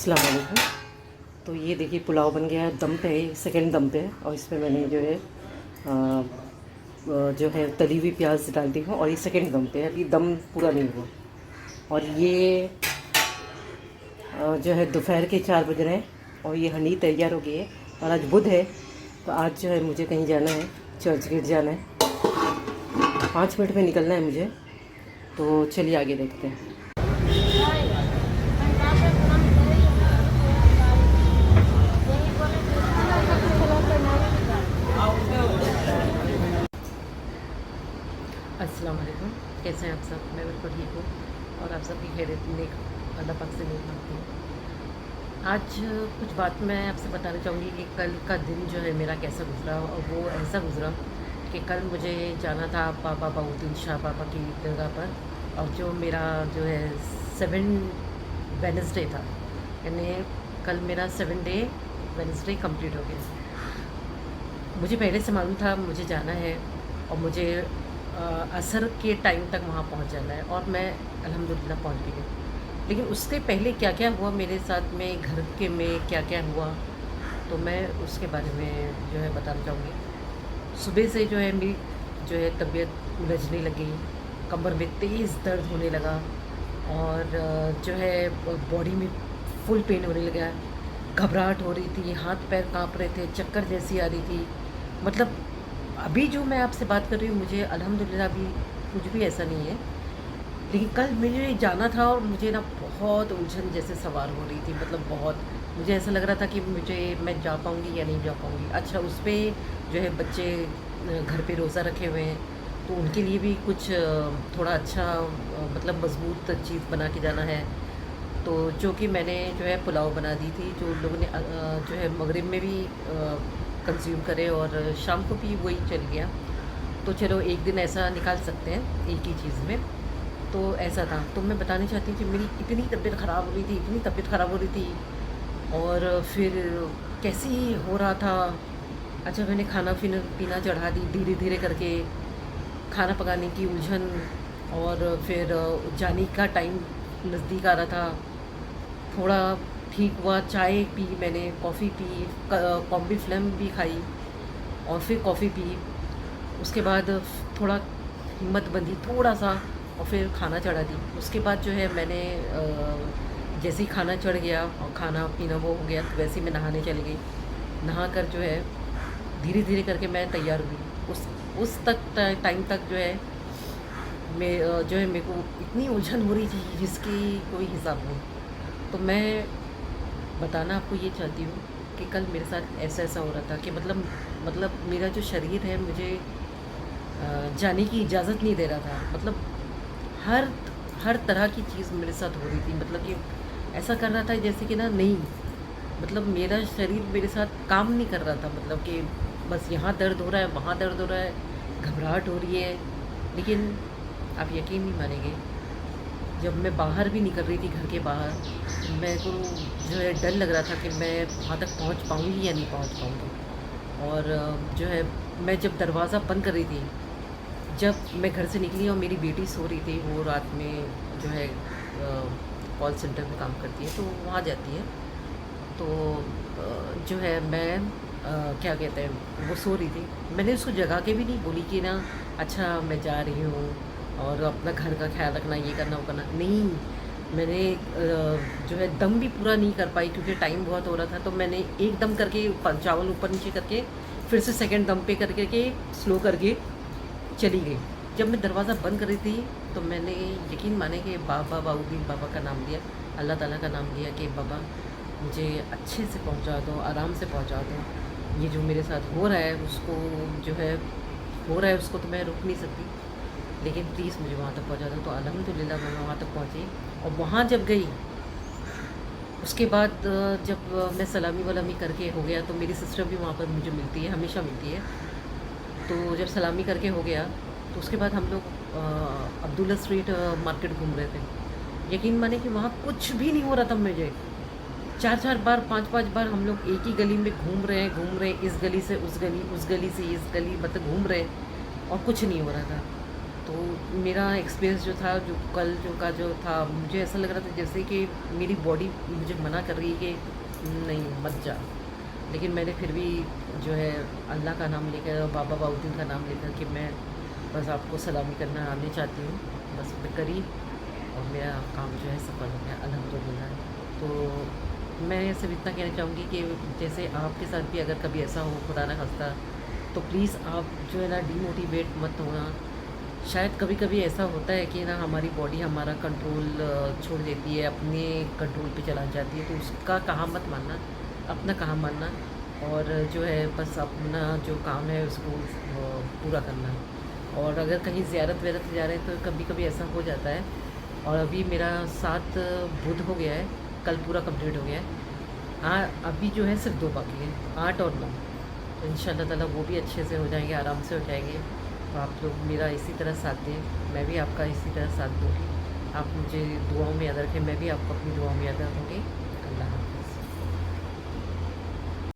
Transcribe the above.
अस्सलाम वालेकुम। तो ये देखिए पुलाव बन गया है, दम पे है, सेकंड दम पे है। और इसमें मैंने जो है तली हुई प्याज डाल दी हूँ। और ये सेकंड दम पे है, अभी दम पूरा नहीं हुआ। और ये जो है दोपहर के 4 बज रहे हैं और ये हंडी तैयार हो गई है। और आज बुध है, तो आज जो है मुझे कहीं जाना है, चर्च गेट जाना है। 5 मिनट में निकलना है मुझे, तो चलिए आगे देखते हैं। अस्सलाम वालेकुम, कैसे हैं आप सब? मैं बिल्कुल ठीक हूँ और आप सब भी खैरियत नेक अल्लाह पाक से नेक मांगती हूँ। आज कुछ बात मैं आपसे बताना चाहूँगी कि कल का दिन जो है मेरा कैसा गुजरा। और वो ऐसा गुजरा कि कल मुझे जाना था बाबा बाउद्दीन शाह बाबा की दरगाह पर। और जो मेरा जो है 7 वेडनेसडे था, यानी कल मेरा 7 डे वेडनेसडे कंप्लीट हो गया। मुझे पहले से मालूम था मुझे जाना है और मुझे असर के टाइम तक वहाँ पहुँच जाना है, और मैं अल्हम्दुलिल्लाह पहुँच भी गई। लेकिन उससे पहले क्या क्या हुआ मेरे साथ में, घर के में क्या क्या हुआ, तो मैं उसके बारे में जो है बताना चाहूँगी। सुबह से जो है मेरी जो है तबीयत उलझने लगी, कमर में तेज़ दर्द होने लगा और जो है बॉडी में फुल पेन होने लगा, घबराहट हो रही थी, हाथ पैर काँप रहे थे, चक्कर जैसी आ रही थी। मतलब अभी जो मैं आपसे बात कर रही हूँ, मुझे अल्हम्दुलिल्लाह अभी कुछ भी ऐसा नहीं है। लेकिन कल मुझे जाना था और मुझे ना बहुत उलझन जैसे सवार हो रही थी। मतलब बहुत मुझे ऐसा लग रहा था कि मैं जा पाऊँगी या नहीं जा पाऊँगी। अच्छा, उस पर जो है बच्चे घर पे रोज़ा रखे हुए हैं, तो उनके लिए भी कुछ थोड़ा अच्छा मतलब मज़बूत चीज़ बना के जाना है। तो जो कि मैंने जो है पुलाव बना दी थी, जो लोगों ने जो है मगरिब में भी कंज्यूम करे और शाम को भी वही चल गया। तो चलो एक दिन ऐसा निकाल सकते हैं एक ही चीज़ में। तो ऐसा था। तो मैं बताना चाहती हूँ कि मेरी इतनी तबीयत ख़राब हो रही थी, इतनी तबीयत ख़राब हो रही थी, और फिर कैसे ही हो रहा था। अच्छा, मैंने खाना पीना चढ़ा दी धीरे धीरे करके, खाना पकाने की उलझन। और फिर जाने का टाइम नज़दीक आ रहा था। थोड़ा ठीक हुआ, चाय पी मैंने, कॉफ़ी पी, कॉम्बी फ्लेम भी खाई और फिर कॉफ़ी पी। उसके बाद थोड़ा हिम्मत बंधी थोड़ा सा, और फिर खाना चढ़ा दी। उसके बाद जो है मैंने जैसे ही खाना चढ़ गया और खाना पीना वो हो गया, तो वैसे ही मैं नहाने चली गई। नहा कर जो है धीरे धीरे करके मैं तैयार हुई। उस टाइम तक जो है मैं जो है मेरे को इतनी उलझन हो रही थी जिसकी कोई हिसाब नहीं। तो मैं बताना आपको ये चाहती हूँ कि कल मेरे साथ ऐसा ऐसा हो रहा था कि मतलब मेरा जो शरीर है मुझे जाने की इजाज़त नहीं दे रहा था। मतलब हर हर तरह की चीज़ मेरे साथ हो रही थी। मतलब कि ऐसा कर रहा था जैसे कि ना नहीं, मतलब मेरा शरीर मेरे साथ काम नहीं कर रहा था। मतलब कि बस यहाँ दर्द हो रहा है, वहाँ दर्द हो रहा है, घबराहट हो रही है। लेकिन आप यकीन नहीं मानेंगे, जब मैं बाहर भी निकल रही थी घर के बाहर, मेरे को जो है डर लग रहा था कि मैं वहाँ तक पहुँच पाऊँगी या नहीं पहुँच पाऊँगी। और जो है मैं जब दरवाज़ा बंद कर रही थी, जब मैं घर से निकली और मेरी बेटी सो रही थी, वो रात में जो है कॉल सेंटर में काम करती है, तो वहाँ जाती है। तो जो है मैं क्या कहते हैं, वो सो रही थी। मैंने उसको जगा के भी नहीं बोली कि ना अच्छा मैं जा रही हूँ और अपना घर का ख्याल रखना, ये करना वो करना, नहीं। मैंने जो है दम भी पूरा नहीं कर पाई क्योंकि टाइम बहुत हो रहा था। तो मैंने एक दम करके चावल ऊपर नीचे करके फिर से सेकंड दम पे करके के स्लो करके चली गई। जब मैं दरवाज़ा बंद कर रही थी, तो मैंने यकीन माने कि बाबा बाउद्दीन बाबा का नाम लिया, अल्लाह ताला का नाम लिया कि बाबा मुझे अच्छे से पहुंचा दो, आराम से पहुंचा दो। ये जो मेरे साथ हो रहा है उसको जो है हो रहा है उसको तो मैं रोक नहीं सकती, लेकिन प्लीज़ मुझे वहाँ तक पहुँचा दो। तो अल्हम्दुलिल्लाह मैं वहाँ तक पहुँची। और वहाँ जब गई, उसके बाद जब मैं सलामी वलामी करके हो गया, तो मेरी सिस्टर भी वहाँ पर मुझे मिलती है, हमेशा मिलती है। तो जब सलामी करके हो गया, तो उसके बाद हम लोग अब्दुल्ला स्ट्रीट मार्केट घूम रहे थे। यकीन माने कि वहाँ कुछ भी नहीं हो रहा था मुझे। 4-4 बार 5-5 बार हम लोग एक ही गली में घूम रहे हैं, इस गली से उस गली, उस गली से इस गली, मतलब घूम रहे हैं और कुछ नहीं हो रहा था। तो मेरा एक्सपीरियंस जो था, जो कल जो था, मुझे ऐसा लग रहा था जैसे कि मेरी बॉडी मुझे मना कर रही है कि नहीं मत जा। लेकिन मैंने फिर भी जो है अल्लाह का नाम लेकर और बाबा बाउद्दीन का नाम लेकर कि मैं बस आपको सलामी करना आने चाहती हूँ, बस मैं करी और मेरा काम जो है सफल हो गया अल्हम्दुलिल्लाह। तो मैं सिर्फ इतना कहना चाहूँगी कि जैसे आपके साथ भी अगर कभी ऐसा हो, खुदा ना खास्ता, तो प्लीज़ आप जो है ना डीमोटिवेट मत होना। शायद कभी-कभी ऐसा होता है कि ना हमारी बॉडी हमारा कंट्रोल छोड़ देती है, अपने कंट्रोल पे चला जाती है, तो उसका कहा मत मानना, अपना कहा मानना और जो है बस अपना जो काम है उसको पूरा करना। और अगर कहीं ज़ियारत-वियारत जा रहे हैं तो कभी-कभी ऐसा हो जाता है। और अभी मेरा 7 बुध हो गया है, कल पूरा कंप्लीट हो गया है। अभी जो है सिर्फ 2 बाकी है, 8 और 9। तो इंशाल्लाह ताला वो भी अच्छे से हो जाएँगे, आराम से हो जाएँगे। तो आप लोग मेरा इसी तरह साथ दें, मैं भी आपका इसी तरह साथ दूँगी। आप मुझे दुआओं में याद रखें, मैं भी आपको अपनी दुआओं में याद रखूँगी। अल्लाह हाफ़िज़।